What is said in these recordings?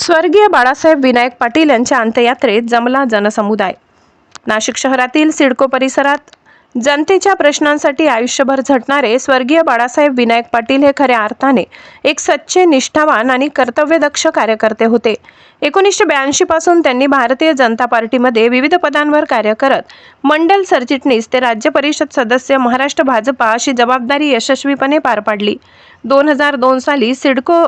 स्वर्गीय बाळासाहेब विनायक पाटील यांच्या अंत्ययात्रेत जमला जनसमुदाय। नाशिक शहरातील सिडको परिसरात जनतेच्या प्रश्नांसाठी आयुष्यभर झटणारे स्वर्गीय बाळासाहेब विनायक पाटील हे खऱ्या अर्थाने एक सच्चे, निष्ठावान आणि कर्तव्यदक्ष कार्यकर्ते होते। 1982 पासून त्यांनी भारतीय जनता पार्टीमध्ये विविध पदांवर कार्य करत मंडल सरचिटणीस ते राज्य परिषद सदस्य महाराष्ट्र भाजपा अशी जबाबदारी यशस्वीपणे पार पाडली। 2002 साली सिडको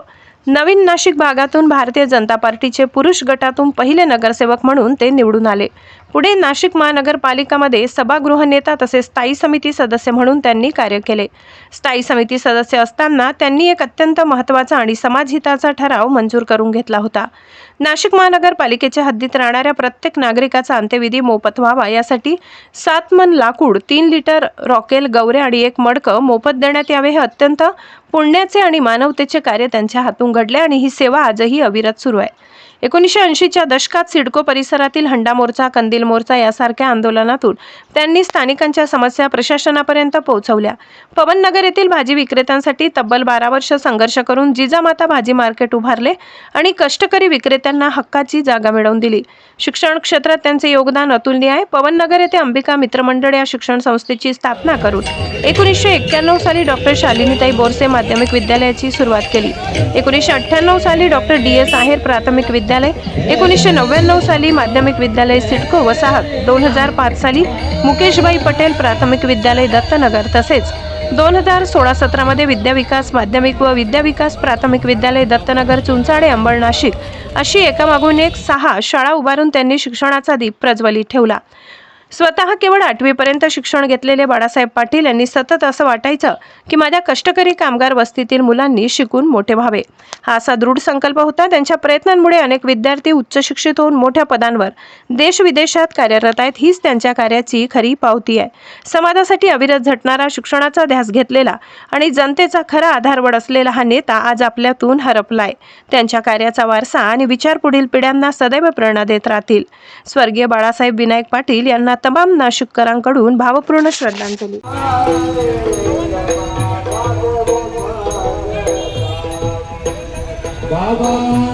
नवीन नाशिक भागातून भारतीय जनता पार्टीचे पुरुष गटातून पहिले नगरसेवक म्हणून ते निवडून आले। पुढे नाशिक महानगरपालिकामध्ये सभागृह नेता तसेच स्थायी समिती सदस्य म्हणून त्यांनी कार्य केले। स्थायी समिती सदस्य असताना त्यांनी एक अत्यंत महत्त्वाचा आणि समाजहिताचा ठराव मंजूर करून घेतला होता। नाशिक महानगरपालिकेच्या हद्दीत राहणाऱ्या प्रत्येक नागरिकाचा अंत्यविधी मोफत व्हावा यासाठी 7 मन लाकूड, 3 लिटर रॉकेल, गवरे आणि 1 मडकं मोफत देण्यात यावे। हे अत्यंत पुण्याचे आणि मानवतेचे कार्य त्यांच्या हातून घडले आणि ही सेवा आजही अविरत सुरू आहे। 1980च्या दशकात सिडको परिसरातील हंडा मोर्चा, कंदील मोर्चा यासारख्या आंदोलनातून त्यांनी स्थानिकांच्या समस्या प्रशासनापर्यंत पोहोचवल्या। पवननगर येथील भाजी विक्रेत्यांसाठी तब्बल 12 वर्ष संघर्ष करून जिजामाता भाजी मार्केट उभारले आणि कष्टकरी विक्रेत्यांना हक्काची जागा मिळवून दिली। शिक्षण क्षेत्रात त्यांचे योगदान अतुलनीय आहे। पवननगर येथे अंबिका मित्रमंडळ या शिक्षण संस्थेची स्थापना करून 1991 साली डॉक्टर शालिनीताई बोरसे माध्यमिक विद्यालयाची सुरुवात केली। 1998 साली डॉक्टर DS आहेर प्राथमिक विद्यालय, 1999 साली माध्यमिक विद्यालय सिडको वसाहत, 2005 साली मुकेशबाई पटेल प्राथमिक विद्यालय दत्तनगर तसेच 2016-17 मध्ये विद्याविकास माध्यमिक व विद्याविकास प्राथमिक विद्यालय दत्तनगर, चुंचाडे, अंबळ, नाशिक अशी एकामागून एक 6 शाळा उभारून त्यांनी शिक्षणाचा दीप प्रज्वलित ठेवला। स्वतः केवळ 8वी पर्यंत शिक्षण घेतलेले बाळासाहेब पाटील यांनी सतत असं वाटायचं की माझ्या कष्टकरी कामगार वस्तीतील मुलांनी शिकून मोठे व्हावे, हा असा दृढ संकल्प होता। त्यांच्या प्रयत्नांमुळे अनेक विद्यार्थी उच्च शिक्षित होऊन मोठ्या पदांवर देश विदेशात कार्यरत आहेत। हीच त्यांच्या कार्याची खरी पावती आहे। समाजासाठी अविरत झटणारा, शिक्षणाचा ध्यास घेतलेला आणि जनतेचा खरा आधारवड असलेला हा नेता आज आपल्यातून हरपलाय। त्यांच्या कार्याचा वारसा आणि विचार पुढील पिढ्यांना सदैव प्रेरणा देत राहतील। स्वर्गीय बाळासाहेब विनायक पाटील यांना तमाम नाशिककरांकडून भावपूर्ण श्रद्धांजली। बाबा